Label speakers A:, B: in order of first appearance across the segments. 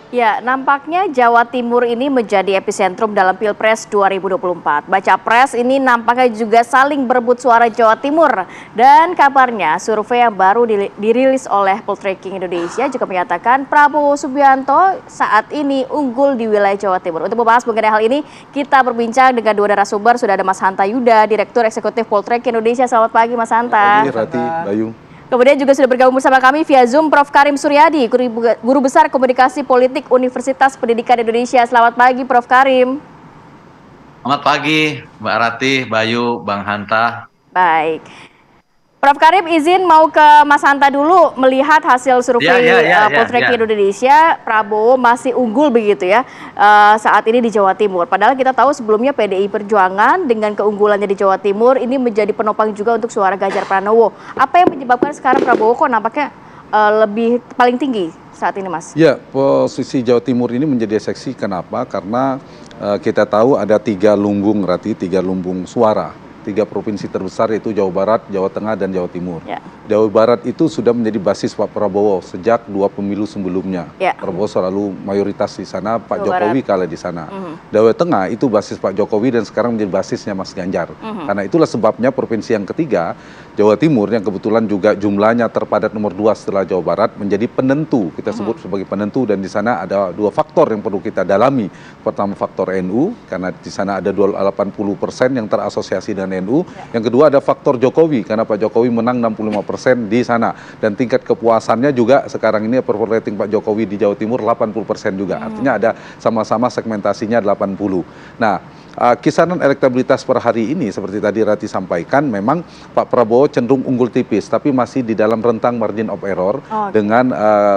A: Ya, nampaknya Jawa Timur ini menjadi epicentrum dalam Pilpres 2024. Baca pres ini nampaknya juga saling berebut suara Jawa Timur. Dan kabarnya survei yang baru dirilis oleh Poltreking Indonesia juga menyatakan Prabowo Subianto saat ini unggul di wilayah Jawa Timur. Untuk membahas mengenai hal ini, kita berbincang dengan dua narasumber. Sudah ada Mas Hanta Yuda, Direktur Eksekutif Poltreking Indonesia. Selamat pagi, Mas Hanta.
B: Pagi, Rati, Bayu.
A: Kemudian juga sudah bergabung bersama kami via Zoom Prof. Karim Suryadi, Guru Besar Komunikasi Politik Universitas Pendidikan Indonesia. Selamat pagi, Prof. Karim.
C: Selamat pagi, Mbak Rati, Bayu, Bang Hanta.
A: Baik. Prof. Karim izin mau ke Mas Hanta dulu melihat hasil survei Poltreking Indonesia. Prabowo masih unggul begitu ya saat ini di Jawa Timur. Padahal kita tahu sebelumnya PDI Perjuangan dengan keunggulannya di Jawa Timur ini menjadi penopang juga untuk suara Ganjar Pranowo. Apa yang menyebabkan sekarang Prabowo kok nampaknya lebih paling tinggi saat ini, Mas?
B: Ya, posisi Jawa Timur ini menjadi seksi. Kenapa? Karena kita tahu ada tiga lumbung, Rati, tiga lumbung suara. Tiga provinsi terbesar yaitu Jawa Barat, Jawa Tengah, dan Jawa Timur. Ya. Jawa Barat itu sudah menjadi basis Pak Prabowo sejak 2 pemilu sebelumnya. Ya. Prabowo selalu mayoritas di sana, Pak Jokowi kalah di sana. Jawa Tengah itu basis Pak Jokowi dan sekarang menjadi basisnya Mas Ganjar. Karena itulah sebabnya provinsi yang ketiga, Jawa Timur, yang kebetulan juga jumlahnya terpadat nomor 2 setelah Jawa Barat, menjadi penentu. Kita sebut sebagai penentu, dan di sana ada dua faktor yang perlu kita dalami. Pertama faktor NU, karena di sana ada 80% yang terasosiasi dengan NU. Yang kedua ada faktor Jokowi, karena Pak Jokowi menang 65% di sana. Dan tingkat kepuasannya juga sekarang ini approval rating Pak Jokowi di Jawa Timur 80% juga. Artinya ada sama-sama segmentasinya 80. Nah, kisaran elektabilitas per hari ini seperti tadi Rati sampaikan, memang Pak Prabowo cenderung unggul tipis, tapi masih di dalam rentang margin of error dengan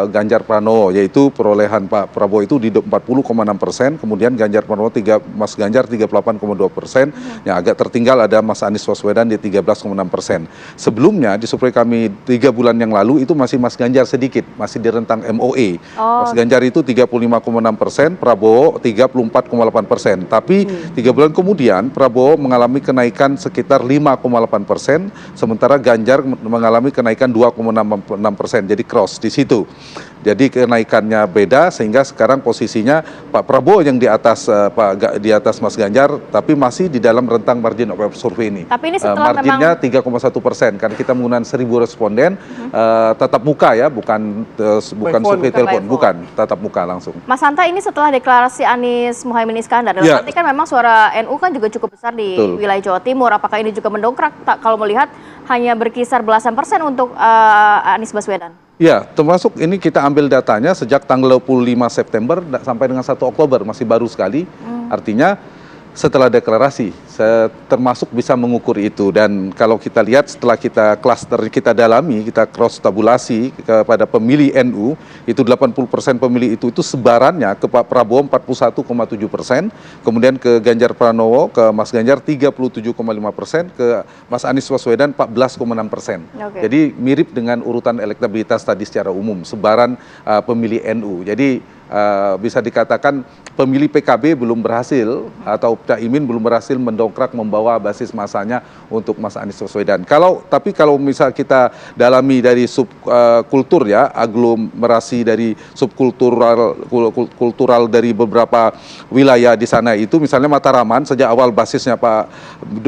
B: Ganjar Pranowo, yaitu perolehan Pak Prabowo itu di 40,6%, kemudian Ganjar Pranowo Mas Ganjar 38,2%, yang agak tertinggal ada Mas Anies Baswedan di 13,6%. Sebelumnya di survei kami 3 bulan yang lalu itu masih Mas Ganjar sedikit, masih di rentang MOE. Mas Ganjar itu 35,6%, Prabowo 34,8%, tapi 3 bulan kemudian Prabowo mengalami kenaikan sekitar 5,8%, sementara Ganjar mengalami kenaikan 2,6%, jadi cross di situ. Jadi kenaikannya beda, sehingga sekarang posisinya Pak Prabowo yang di atas Mas Ganjar, tapi masih di dalam rentang margin of error survei ini.
A: Tapi ini setelah
B: marginnya 3,1%, karena kita menggunakan 1.000 responden tatap muka ya, bukan survei telepon, bukan tatap muka langsung.
A: Mas Hanta, ini setelah deklarasi Anies Muhaimin Iskandar, dan nanti kan memang suara NU kan juga cukup besar di wilayah Jawa Timur. Apakah ini juga mendongkrak kalau melihat hanya berkisar belasan persen untuk Anies Baswedan?
B: Ya, termasuk ini kita ambil datanya sejak tanggal 25 September sampai dengan 1 Oktober, masih baru sekali. Artinya setelah deklarasi, termasuk bisa mengukur itu. Dan kalau kita lihat setelah kita klaster, kita dalami, kita cross tabulasi kepada pemilih NU, itu 80% pemilih itu sebarannya ke Pak Prabowo 41,7%, kemudian ke Ganjar Pranowo, ke Mas Ganjar 37,5%, ke Mas Anies Baswedan 14,6%. Jadi mirip dengan urutan elektabilitas tadi secara umum, sebaran pemilih NU. Jadi bisa dikatakan pemilih PKB belum berhasil, atau Caimin belum berhasil mendongkrak membawa basis masanya untuk Mas Anies Baswedan. Tapi kalau misal kita dalami dari subkultur ya, aglomerasi dari subkultural dari beberapa wilayah di sana itu, misalnya Mataraman sejak awal basisnya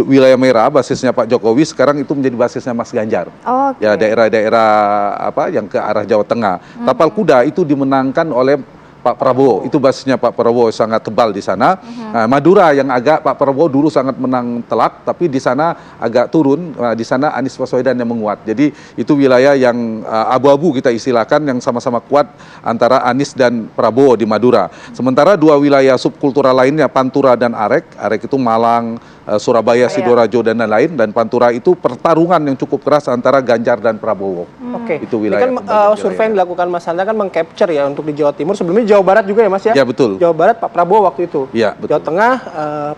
B: wilayah merah, basisnya Pak Jokowi, sekarang itu menjadi basisnya Mas Ganjar. Ya, daerah-daerah yang ke arah Jawa Tengah. Tapal Kuda itu dimenangkan oleh Pak Prabowo, itu basisnya Pak Prabowo sangat tebal di sana. Nah, Madura yang agak Pak Prabowo dulu sangat menang telak, tapi di sana agak turun. Di sana Anies Baswedan yang menguat. Jadi itu wilayah yang abu-abu kita istilahkan, yang sama-sama kuat antara Anies dan Prabowo di Madura. Sementara dua wilayah subkultural lainnya, Pantura dan Arek itu Malang, Surabaya, Sidoarjo dan lain-lain, dan Pantura itu pertarungan yang cukup keras antara Ganjar dan Prabowo. Itu wilayah.
D: Ini kan survei yang dilakukan Mas Hanta kan mengcapture ya untuk di Jawa Timur. Sebelumnya Jawa Barat juga ya Mas ya?
B: Ya, betul.
D: Jawa Barat Pak Prabowo waktu itu.
B: Ya, betul.
D: Jawa Tengah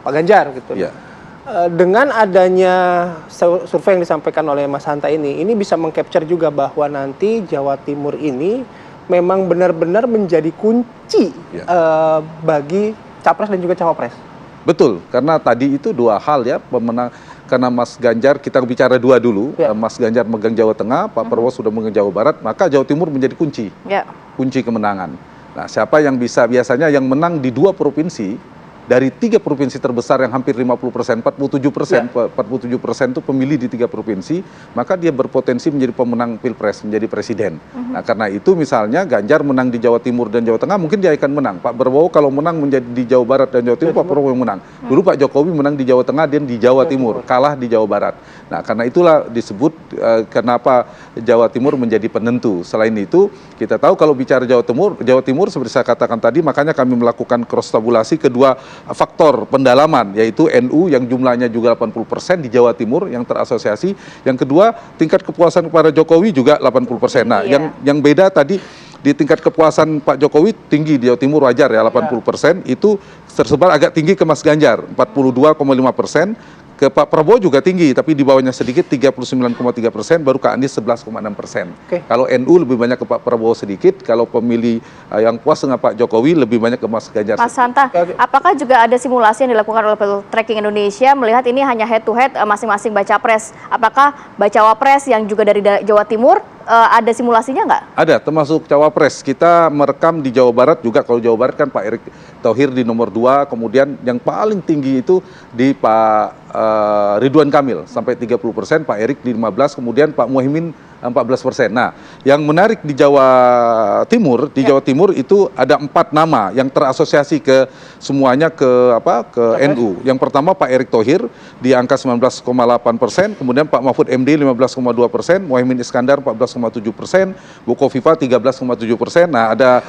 D: Pak Ganjar gitu.
B: Ya.
D: Dengan adanya survei yang disampaikan oleh Mas Hanta ini bisa mengcapture juga bahwa nanti Jawa Timur ini memang benar-benar menjadi kunci bagi capres dan juga cawapres.
B: Betul, karena tadi itu dua hal ya, pemenang, karena Mas Ganjar, kita bicara dua dulu, Mas Ganjar megang Jawa Tengah, Pak Prabowo sudah megang Jawa Barat, maka Jawa Timur menjadi kunci kemenangan. Nah, siapa yang bisa, biasanya yang menang di 2 provinsi, dari 3 provinsi terbesar yang hampir 50%, 47%, 47% itu pemilih di 3 provinsi, maka dia berpotensi menjadi pemenang Pilpres, menjadi presiden. Nah, karena itu misalnya Ganjar menang di Jawa Timur dan Jawa Tengah, mungkin dia akan menang. Pak Prabowo kalau menang menjadi di Jawa Barat dan Jawa Timur, Pak Prabowo yang menang. Dulu Pak Jokowi menang di Jawa Tengah dan di Jawa Timur, kalah di Jawa Barat. Nah, karena itulah disebut kenapa Jawa Timur menjadi penentu. Selain itu, kita tahu kalau bicara Jawa Timur seperti saya katakan tadi, makanya kami melakukan cross tabulasi kedua faktor pendalaman, yaitu NU yang jumlahnya juga 80% di Jawa Timur yang terasosiasi. Yang kedua, tingkat kepuasan kepada Jokowi juga 80%. Nah, yang beda tadi di tingkat kepuasan Pak Jokowi tinggi di Jawa Timur, wajar ya 80%, itu tersebar agak tinggi ke Mas Ganjar 42,5%. Ke Pak Prabowo juga tinggi, tapi di bawahnya sedikit 39,3%, baru ke Anies 11,6%. Kalau NU lebih banyak ke Pak Prabowo sedikit, kalau pemilih yang puas dengan Pak Jokowi lebih banyak ke Mas Ganjar.
A: Mas Hanta, apakah juga ada simulasi yang dilakukan oleh Poltreking Indonesia melihat ini hanya head to head masing-masing baca pres? Apakah bacawa pres yang juga dari Jawa Timur ada simulasinya nggak? Ada,
B: termasuk cawapres. Kita merekam di Jawa Barat juga. Kalau Jawa Barat kan Pak Erick Thohir di nomor 2, kemudian yang paling tinggi itu di Pak Ridwan Kamil sampai 30%, Pak Erick di 15%, kemudian Pak Muhaimin 14%. Nah, yang menarik di Jawa Timur, itu ada 4 nama yang terasosiasi ke semuanya ke NU. Yang pertama Pak Erick Thohir di angka 19,8%, kemudian Pak Mahfud MD 15,2%, Muhaimin Iskandar 14,7%, Bu Kofifa 13,7%. Nah, ada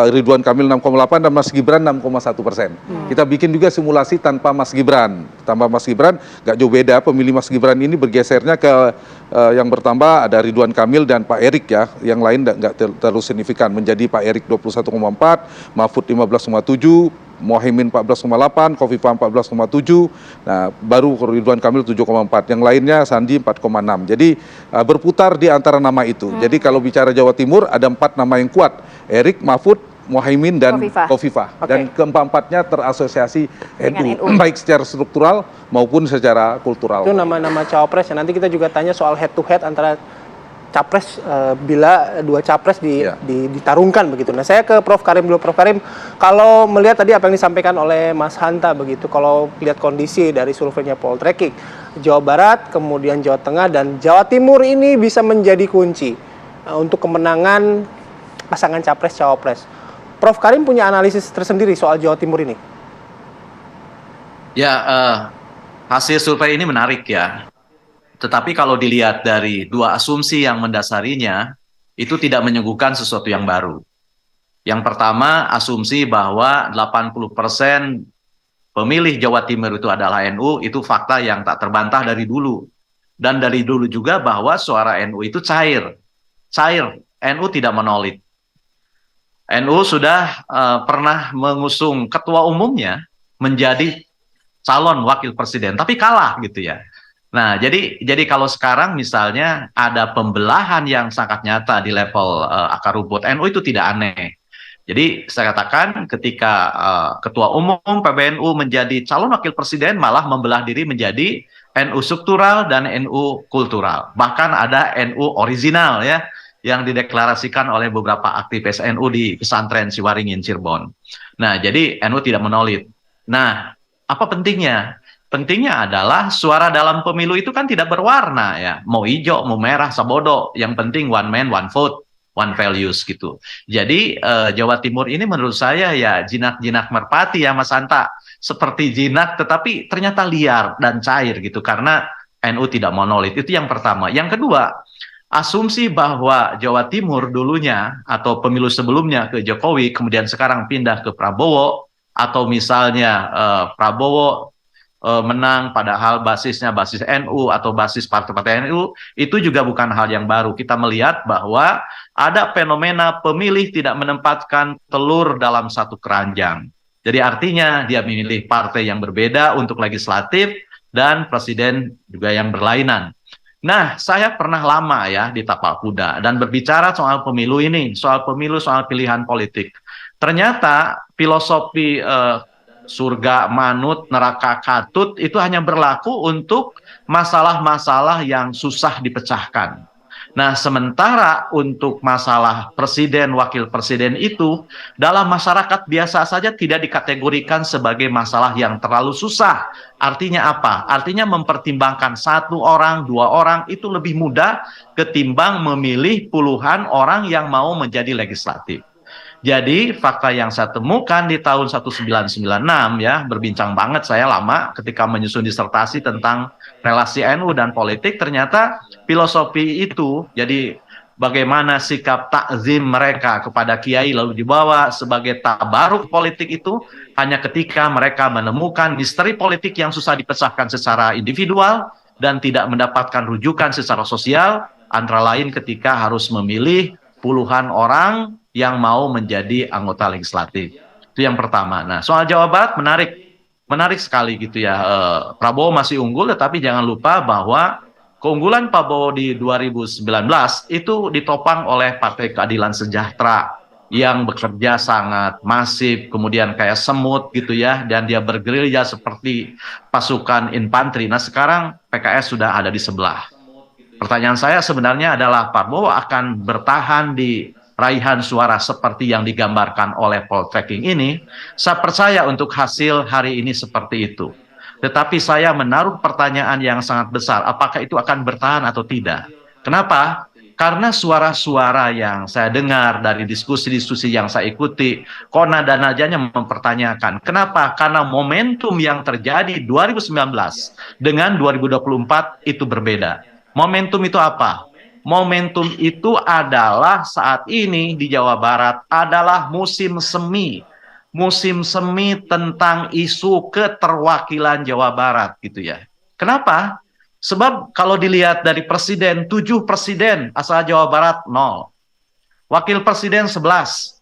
B: Ridwan Kamil 6,8% dan Mas Gibran 6,1%. Kita bikin juga simulasi tanpa Mas Gibran. Tanpa Mas Gibran nggak jauh beda, pemilih Mas Gibran ini bergesernya ke yang bertambah ada Ridwan Kamil dan Pak Erick ya, yang lain nggak terlalu signifikan, menjadi Pak Erick 21,4%, Mahfud 15,7%, Muhaimin 14,8%, Kofifa 14,7%, nah baru Ridwan Kamil 7,4%, yang lainnya Sandi 4,6%. Jadi berputar di antara nama itu. Jadi kalau bicara Jawa Timur ada 4 nama yang kuat, Erick, Mahfud, Muhaimin dan Kofifa. Dan keempat-empatnya terasosiasi NU, baik secara struktural maupun secara kultural.
D: Itu nama-nama cawapres. Nanti kita juga tanya soal head to head antara capres bila 2 capres ditarungkan begitu. Nah, saya ke Prof Karim dulu. Prof Karim, kalau melihat tadi apa yang disampaikan oleh Mas Hanta begitu, kalau lihat kondisi dari surveinya Poltreking, Jawa Barat, kemudian Jawa Tengah dan Jawa Timur ini bisa menjadi kunci untuk kemenangan pasangan capres cawapres. Prof Karim punya analisis tersendiri soal Jawa Timur ini?
C: Ya, hasil survei ini menarik ya. Tetapi kalau dilihat dari 2 asumsi yang mendasarinya, itu tidak menyuguhkan sesuatu yang baru. Yang pertama, asumsi bahwa 80% pemilih Jawa Timur itu adalah NU, itu fakta yang tak terbantah dari dulu. Dan dari dulu juga bahwa suara NU itu cair. NU tidak monolid. NU sudah pernah mengusung ketua umumnya menjadi calon wakil presiden, tapi kalah gitu ya. Nah, jadi kalau sekarang misalnya ada pembelahan yang sangat nyata di level akar rumput NU, itu tidak aneh. Jadi saya katakan ketika ketua umum PBNU menjadi calon wakil presiden malah membelah diri menjadi NU struktural dan NU kultural. Bahkan ada NU original ya, yang dideklarasikan oleh beberapa aktivis NU di pesantren Siwaringin, Cirebon. Nah, jadi NU tidak monolid. Nah, apa pentingnya? Pentingnya adalah suara dalam pemilu itu kan tidak berwarna ya. Mau hijau, mau merah, sabodo. Yang penting one man, one vote, one values gitu. Jadi Jawa Timur ini menurut saya ya jinak-jinak merpati ya Mas Hanta. Seperti jinak tetapi ternyata liar dan cair gitu. Karena NU tidak monolid. Itu yang pertama. Yang kedua, asumsi bahwa Jawa Timur dulunya atau pemilu sebelumnya ke Jokowi, kemudian sekarang pindah ke Prabowo, atau misalnya Prabowo menang padahal basisnya basis NU atau basis partai-partai NU, itu juga bukan hal yang baru. Kita melihat bahwa ada fenomena pemilih tidak menempatkan telur dalam satu keranjang. Jadi artinya dia memilih partai yang berbeda untuk legislatif dan presiden juga yang berlainan. Nah, saya pernah lama ya di tapak kuda dan berbicara soal pemilu ini, soal pemilu, soal pilihan politik. Ternyata filosofi surga, manut, neraka, katut itu hanya berlaku untuk masalah-masalah yang susah dipecahkan. Nah, sementara untuk masalah presiden, wakil presiden itu dalam masyarakat biasa saja tidak dikategorikan sebagai masalah yang terlalu susah. Artinya apa? Artinya mempertimbangkan 1 orang, 2 orang itu lebih mudah ketimbang memilih puluhan orang yang mau menjadi legislatif. Jadi fakta yang saya temukan di tahun 1996 ya, berbincang banget saya lama ketika menyusun disertasi tentang relasi NU dan politik, ternyata filosofi itu, jadi bagaimana sikap takzim mereka kepada kiai lalu dibawa sebagai tabaruk politik itu hanya ketika mereka menemukan misteri politik yang susah dipecahkan secara individual dan tidak mendapatkan rujukan secara sosial, antara lain ketika harus memilih puluhan orang yang mau menjadi anggota legislatif. Itu yang pertama. Nah, soal Jawa Barat menarik sekali gitu ya. Prabowo masih unggul, tetapi jangan lupa bahwa keunggulan Prabowo di 2019 itu ditopang oleh Partai Keadilan Sejahtera yang bekerja sangat masif, kemudian kayak semut gitu ya, dan dia bergerilya seperti pasukan infanteri. Nah, sekarang PKS sudah ada di sebelah. Pertanyaan saya sebenarnya adalah Prabowo akan bertahan di raihan suara seperti yang digambarkan oleh poltreking ini. Saya percaya untuk hasil hari ini seperti itu. Tetapi saya menaruh pertanyaan yang sangat besar, apakah itu akan bertahan atau tidak? Kenapa? Karena suara-suara yang saya dengar dari diskusi-diskusi yang saya ikuti, kona dan najanya mempertanyakan. Kenapa? Karena momentum yang terjadi 2019 dengan 2024 itu berbeda. Momentum itu apa? Momentum itu adalah saat ini di Jawa Barat adalah musim semi. Musim semi tentang isu keterwakilan Jawa Barat gitu ya. Kenapa? Sebab kalau dilihat dari presiden, 7 presiden asal Jawa Barat 0. Wakil presiden 11.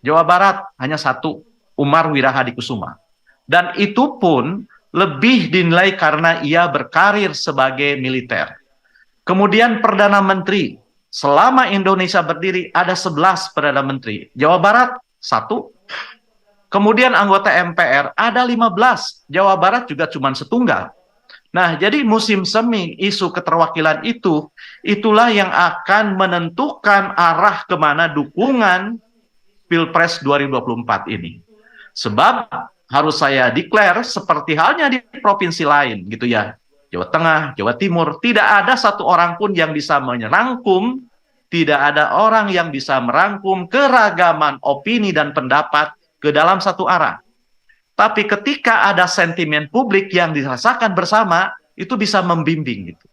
C: Jawa Barat hanya 1, Umar Wirahadikusuma. Dan itu pun lebih dinilai karena ia berkarir sebagai militer. Kemudian Perdana Menteri, selama Indonesia berdiri ada 11 Perdana Menteri. Jawa Barat 1. Kemudian anggota MPR ada 15. Jawa Barat juga cuma 1. Nah, jadi musim semi isu keterwakilan itu, itulah yang akan menentukan arah kemana dukungan Pilpres 2024 ini. Sebab harus saya declare seperti halnya di provinsi lain gitu ya. Jawa Tengah, Jawa Timur, tidak ada 1 orang pun yang bisa merangkum, tidak ada orang yang bisa merangkum keragaman opini dan pendapat ke dalam 1 arah. Tapi ketika ada sentimen publik yang dirasakan bersama, itu bisa membimbing gitu.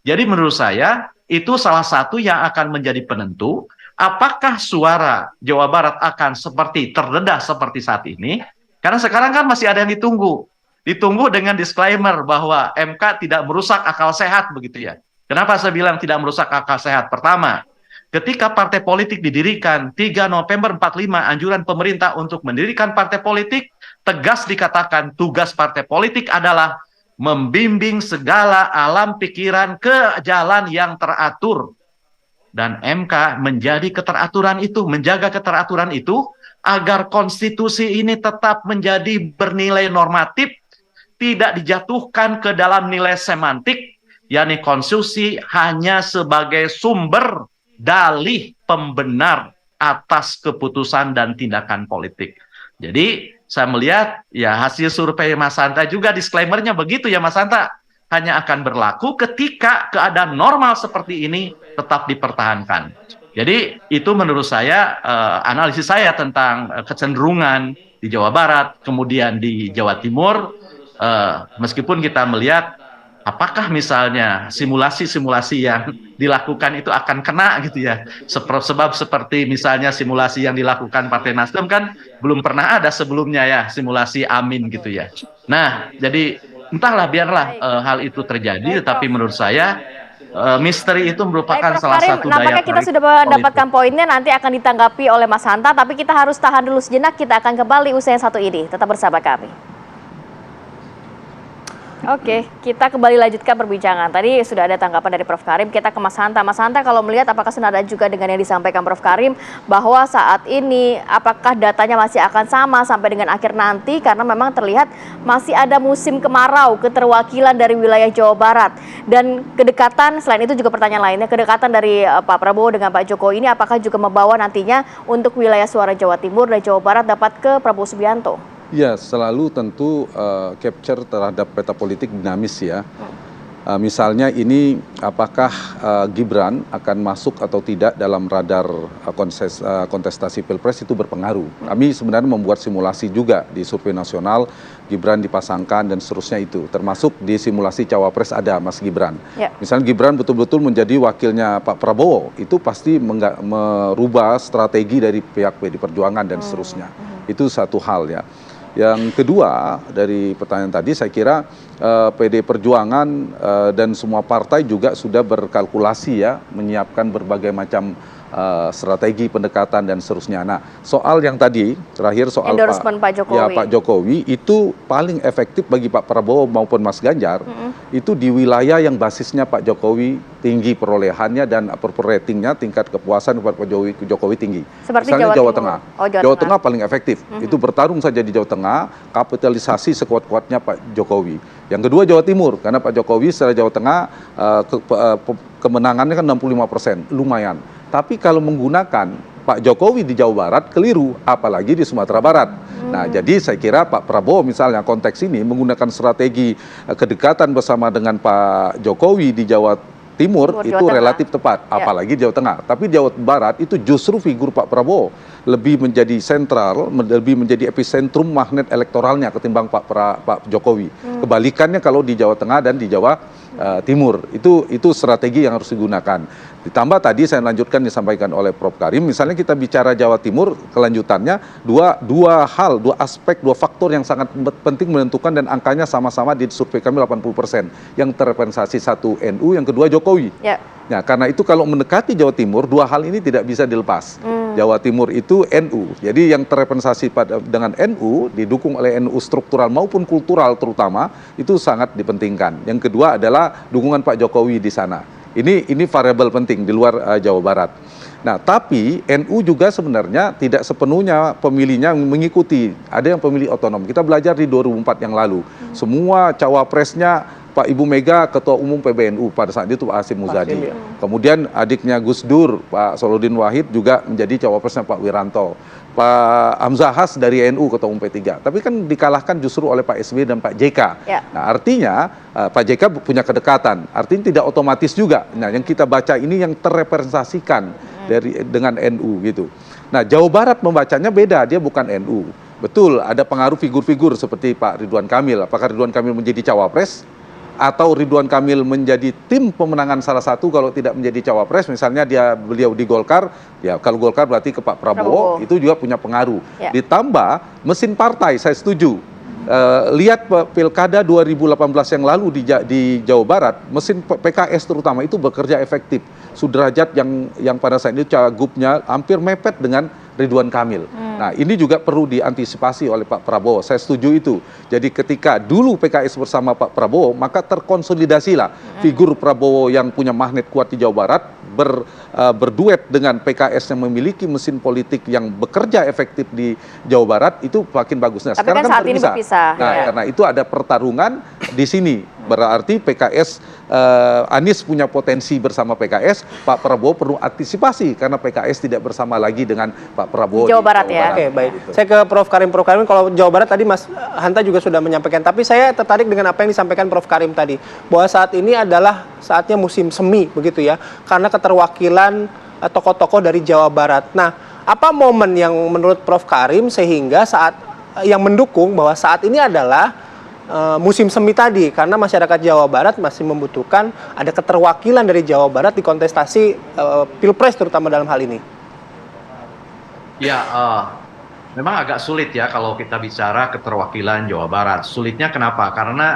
C: Jadi menurut saya, itu salah satu yang akan menjadi penentu, apakah suara Jawa Barat akan seperti terdedah seperti saat ini, karena sekarang kan masih ada yang ditunggu. Ditunggu dengan disclaimer bahwa MK tidak merusak akal sehat begitu ya. Kenapa saya bilang tidak merusak akal sehat? Pertama, ketika partai politik didirikan 3 November 45 anjuran pemerintah untuk mendirikan partai politik, tegas dikatakan tugas partai politik adalah membimbing segala alam pikiran ke jalan yang teratur. Dan MK menjadi keteraturan itu, menjaga keteraturan itu agar konstitusi ini tetap menjadi bernilai normatif, tidak dijatuhkan ke dalam nilai semantik, yakni konstitusi hanya sebagai sumber dalih pembenar atas keputusan dan tindakan politik. Jadi saya melihat ya hasil survei Mas Hanta juga disclaimer-nya begitu ya Mas Hanta, hanya akan berlaku ketika keadaan normal seperti ini tetap dipertahankan. Jadi itu menurut saya analisis saya tentang kecenderungan di Jawa Barat, kemudian di Jawa Timur. Meskipun kita melihat apakah misalnya simulasi-simulasi yang dilakukan itu akan kena gitu ya. Sebab seperti misalnya simulasi yang dilakukan Partai Nasdem kan belum pernah ada sebelumnya ya, simulasi Amin gitu ya. Nah, jadi entahlah biarlah hal itu terjadi, tetapi menurut saya misteri itu merupakan salah satu daya
A: tarik. Nampaknya kita sudah mendapatkan poinnya, nanti akan ditanggapi oleh Mas Hanta, tapi kita harus tahan dulu sejenak, kita akan kembali usai yang satu ini. Tetap bersama kami. Oke, kita kembali lanjutkan perbincangan. Tadi sudah ada tanggapan dari Prof. Karim, kita ke Mas Hanta. Mas Hanta, kalau melihat apakah senada juga dengan yang disampaikan Prof. Karim bahwa saat ini apakah datanya masih akan sama sampai dengan akhir nanti karena memang terlihat masih ada musim kemarau, keterwakilan dari wilayah Jawa Barat dan kedekatan, selain itu juga pertanyaan lainnya, kedekatan dari Pak Prabowo dengan Pak Jokowi ini apakah juga membawa nantinya untuk wilayah suara Jawa Timur dan Jawa Barat dapat ke Prabowo Subianto?
B: Ya, selalu tentu capture terhadap peta politik dinamis ya. Misalnya ini apakah Gibran akan masuk atau tidak dalam radar kontestasi Pilpres itu berpengaruh. Kami sebenarnya membuat simulasi juga di survei nasional, Gibran dipasangkan dan seterusnya itu. Termasuk di simulasi Cawapres ada Mas Gibran. Ya. Misalnya Gibran betul-betul menjadi wakilnya Pak Prabowo, itu pasti merubah strategi dari pihak PD Perjuangan dan seterusnya. Itu satu hal ya. Yang kedua dari pertanyaan tadi saya kira PD Perjuangan dan semua partai juga sudah berkalkulasi ya menyiapkan berbagai macam strategi pendekatan dan seterusnya. Nah, soal yang tadi terakhir soal
A: Pak Jokowi.
B: Ya, Pak Jokowi itu paling efektif bagi Pak Prabowo maupun Mas Ganjar itu di wilayah yang basisnya Pak Jokowi tinggi perolehannya dan approval ratingnya, tingkat kepuasan kepada Pak Jokowi tinggi.
A: Seperti
B: misalnya Jawa Tengah.
A: Jawa
B: Tengah paling efektif. Itu bertarung saja di Jawa Tengah, kapitalisasi sekuat-kuatnya Pak Jokowi. Yang kedua Jawa Timur, karena Pak Jokowi secara Jawa Tengah kemenangannya kan 65%, lumayan. Tapi kalau menggunakan Pak Jokowi di Jawa Barat keliru, apalagi di Sumatera Barat. Nah, jadi saya kira Pak Prabowo misalnya konteks ini menggunakan strategi kedekatan bersama dengan Pak Jokowi di Jawa Timur itu relatif tepat, apalagi Jawa Tengah. Tapi Jawa Barat itu justru figur Pak Prabowo lebih menjadi sentral, lebih menjadi epicentrum magnet elektoralnya ketimbang Pak Jokowi. Kebalikannya kalau di Jawa Tengah dan di Jawa Timur, itu strategi yang harus digunakan. Ditambah tadi saya lanjutkan disampaikan oleh Prof. Karim, misalnya kita bicara Jawa Timur, kelanjutannya dua aspek, dua faktor yang sangat penting menentukan dan angkanya sama-sama di survei kami 80%. Yang terrepresentasi satu NU, yang kedua Jokowi. Ya. Nah, karena itu kalau mendekati Jawa Timur, dua hal ini tidak bisa dilepas. Jawa Timur itu NU, jadi yang terrepresentasi dengan NU, didukung oleh NU struktural maupun kultural terutama, itu sangat dipentingkan. Yang kedua adalah dukungan Pak Jokowi di sana. Ini variabel penting di luar Jawa Barat. Nah, tapi NU juga sebenarnya tidak sepenuhnya pemilihnya mengikuti. Ada yang pemilih otonom. Kita belajar di 2004 yang lalu. Semua cawapresnya Pak Ibu Mega, Ketua Umum PBNU pada saat itu Pak Hasyim Muzadi. Kemudian adiknya Gus Dur, Pak Soloudin Wahid juga menjadi cawapresnya Pak Wiranto. Pak Hamzahas dari NU Ketua Umum P3. Tapi kan dikalahkan justru oleh Pak SBY dan Pak JK. Ya. Nah, artinya Pak JK punya kedekatan. Artinya tidak otomatis juga. Nah, yang kita baca ini yang terrepresentasikan dengan NU gitu. Nah, Jawa Barat membacanya beda, dia bukan NU. Betul, ada pengaruh figur-figur seperti Pak Ridwan Kamil. Apakah Ridwan Kamil menjadi cawapres? Atau Ridwan Kamil menjadi tim pemenangan salah satu kalau tidak menjadi cawapres, misalnya beliau di Golkar, ya kalau Golkar berarti ke Pak Prabowo, itu juga punya pengaruh. Ya. Ditambah mesin partai, saya setuju. Lihat Pilkada 2018 yang lalu di Jawa Barat, mesin PKS terutama itu bekerja efektif. Sudrajat yang pada saat itu cagupnya hampir mepet dengan Ridwan Kamil. Nah, ini juga perlu diantisipasi oleh Pak Prabowo. Saya setuju itu. Jadi ketika dulu PKS bersama Pak Prabowo, maka terkonsolidasilah figur Prabowo yang punya magnet kuat di Jawa Barat berduet dengan PKS yang memiliki mesin politik yang bekerja efektif di Jawa Barat, itu makin bagus. Nah,
A: tapi sekarang kan saat ini berpisah.
B: Nah, ya. Karena itu ada pertarungan di sini. Berarti PKS Anies punya potensi bersama PKS, Pak Prabowo perlu antisipasi karena PKS tidak bersama lagi dengan Pak Prabowo
A: Jawa Barat ya.
D: Oke, baik. Saya ke Prof. Karim. Prof. Karim, kalau Jawa Barat tadi Mas Hanta juga sudah menyampaikan, tapi saya tertarik dengan apa yang disampaikan Prof. Karim tadi, bahwa saat ini adalah saatnya musim semi begitu ya, karena keterwakilan tokoh-tokoh dari Jawa Barat. Nah, apa momen yang menurut Prof. Karim sehingga saat yang mendukung bahwa saat ini adalah musim semi tadi, karena masyarakat Jawa Barat masih membutuhkan ada keterwakilan dari Jawa Barat di kontestasi Pilpres terutama dalam hal ini?
C: Ya, memang agak sulit ya kalau kita bicara keterwakilan Jawa Barat. Sulitnya kenapa? Karena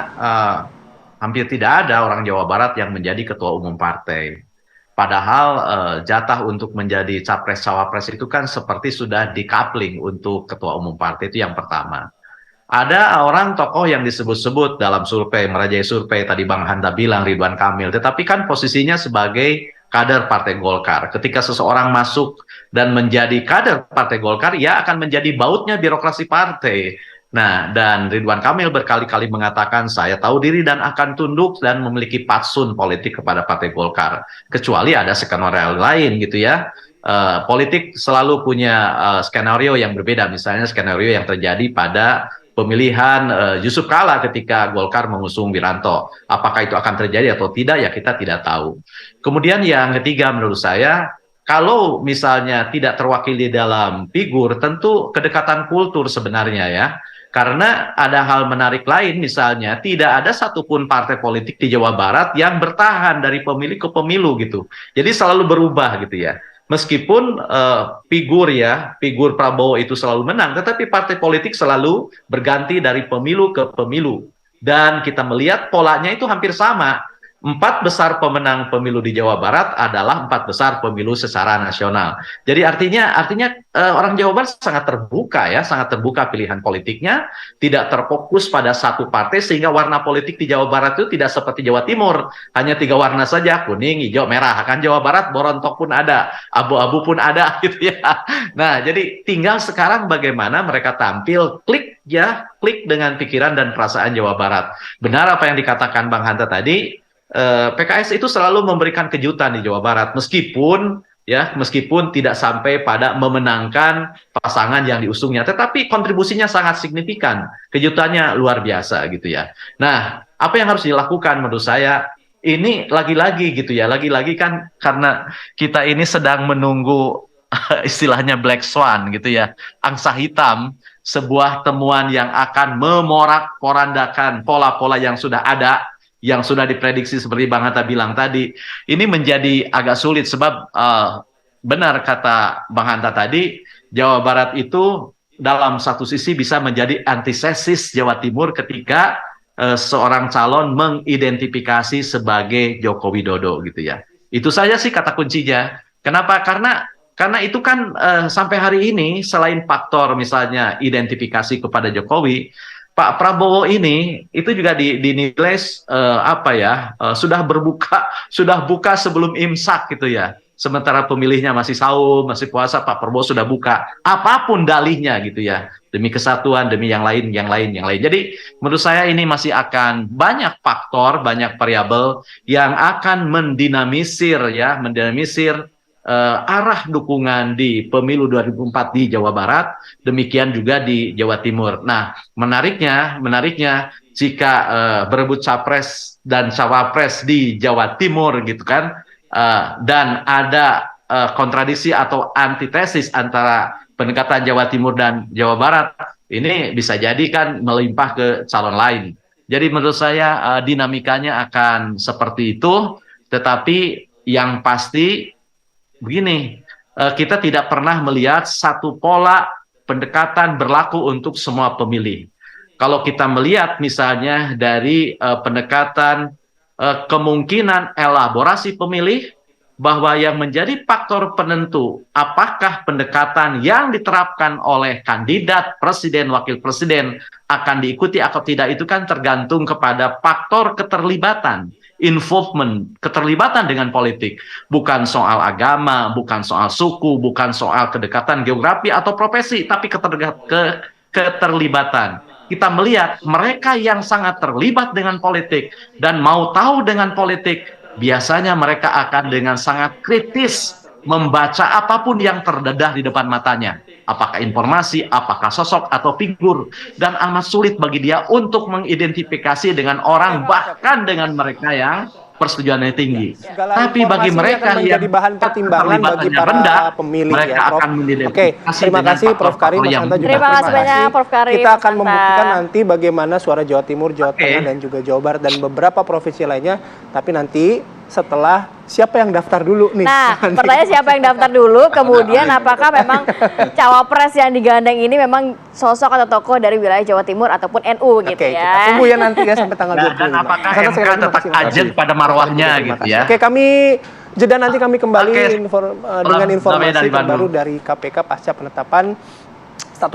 C: hampir tidak ada orang Jawa Barat yang menjadi ketua umum partai. Padahal jatah untuk menjadi capres-cawapres itu kan seperti sudah di-coupling untuk ketua umum partai, itu yang pertama. Ada orang tokoh yang disebut-sebut dalam survei, merajai survei, tadi Bang Hanta bilang Ridwan Kamil, tetapi kan posisinya sebagai kader Partai Golkar. Ketika seseorang masuk dan menjadi kader Partai Golkar, ia akan menjadi bautnya birokrasi partai. Nah, dan Ridwan Kamil berkali-kali mengatakan, saya tahu diri dan akan tunduk dan memiliki patsun politik kepada Partai Golkar. Kecuali ada skenario lain gitu ya. Politik selalu punya skenario yang berbeda, misalnya skenario yang terjadi pada pemilihan Yusuf Kala ketika Golkar mengusung Wiranto. Apakah itu akan terjadi atau tidak, ya kita tidak tahu. Kemudian yang ketiga menurut saya, kalau misalnya tidak terwakili dalam figur, tentu kedekatan kultur sebenarnya ya. Karena ada hal menarik lain, misalnya tidak ada satupun partai politik di Jawa Barat yang bertahan dari pemilu ke pemilu gitu. Jadi selalu berubah gitu ya. Meskipun figur Prabowo itu selalu menang, tetapi partai politik selalu berganti dari pemilu ke pemilu. Dan kita melihat polanya itu hampir sama. 4 besar pemenang pemilu di Jawa Barat adalah 4 besar pemilu secara nasional. Jadi artinya orang Jawa Barat sangat terbuka ya, sangat terbuka pilihan politiknya, tidak terfokus pada satu partai sehingga warna politik di Jawa Barat itu tidak seperti Jawa Timur, hanya 3 warna saja, kuning, hijau, merah. Kan Jawa Barat borontok pun ada, abu-abu pun ada gitu ya. Nah, jadi tinggal sekarang bagaimana mereka tampil, klik dengan pikiran dan perasaan Jawa Barat. Benar apa yang dikatakan Bang Hanta tadi. PKS itu selalu memberikan kejutan di Jawa Barat meskipun tidak sampai pada memenangkan pasangan yang diusungnya, tetapi kontribusinya sangat signifikan, kejutannya luar biasa gitu ya. Nah, apa yang harus dilakukan menurut saya ini lagi-lagi gitu ya, lagi-lagi kan karena kita ini sedang menunggu istilahnya black swan gitu ya, angsa hitam, sebuah temuan yang akan memorak-porandakan pola-pola yang sudah ada, yang sudah diprediksi seperti Bang Hatta bilang tadi. Ini menjadi agak sulit sebab benar kata Bang Hanta tadi, Jawa Barat itu dalam satu sisi bisa menjadi antitesis Jawa Timur ketika seorang calon mengidentifikasi sebagai Joko Widodo gitu ya. Itu saja sih kata kuncinya. Kenapa? Karena itu kan sampai hari ini selain faktor misalnya identifikasi kepada Jokowi, Pak Prabowo ini itu juga dinilai sudah buka sebelum imsak gitu ya. Sementara pemilihnya masih saum, masih puasa, Pak Prabowo sudah buka. Apapun dalihnya gitu ya. Demi kesatuan, demi yang lain. Jadi menurut saya ini masih akan banyak faktor, banyak variabel yang akan mendinamisir arah dukungan di pemilu 2004 di Jawa Barat, demikian juga di Jawa Timur. Nah, menariknya jika berebut capres dan cawapres di Jawa Timur gitu kan, dan ada kontradiksi atau antitesis antara pendekatan Jawa Timur dan Jawa Barat, ini bisa jadi kan melimpah ke calon lain. Jadi menurut saya dinamikanya akan seperti itu, tetapi yang pasti begini, kita tidak pernah melihat satu pola pendekatan berlaku untuk semua pemilih. Kalau kita melihat misalnya dari pendekatan kemungkinan elaborasi pemilih, bahwa yang menjadi faktor penentu apakah pendekatan yang diterapkan oleh kandidat presiden, wakil presiden akan diikuti atau tidak, itu kan tergantung kepada faktor keterlibatan, involvement, keterlibatan dengan politik. Bukan soal agama, bukan soal suku, bukan soal kedekatan geografi atau profesi, tapi keterlibatan. Kita melihat mereka yang sangat terlibat dengan politik dan mau tahu dengan politik, biasanya mereka akan dengan sangat kritis membaca apapun yang terdedah di depan matanya. Apakah informasi, apakah sosok atau figur. Dan amat sulit bagi dia untuk mengidentifikasi dengan orang, bahkan dengan mereka yang persetujuannya tinggi. Tapi bagi mereka yang
D: menjadi bahan pertimbangan bagi para pemilih
C: mereka
D: ya, Prof.
C: akan
D: Oke, terima kasih Prof. Karim, Mas Hanta juga
A: terima kasih banyak Prof. Karim.
D: Kita akan membuktikan nanti bagaimana suara Jawa Timur, Jawa Tengah dan juga Jawa Barat dan beberapa provinsi lainnya, tapi nanti setelah siapa yang daftar dulu nih.
A: Nah, pertanyaan siapa yang daftar dulu, kemudian apakah memang cawapres yang digandeng ini memang sosok atau tokoh dari wilayah Jawa Timur ataupun NU gitu ya.
D: Kita tunggu ya nanti ya sampai tanggal 25.
C: Dan apakah MK tetap ajak pada marwahnya gitu ya.
D: Oke, kami jeda, nanti kami kembali dengan informasi terbaru dari KPK pasca penetapan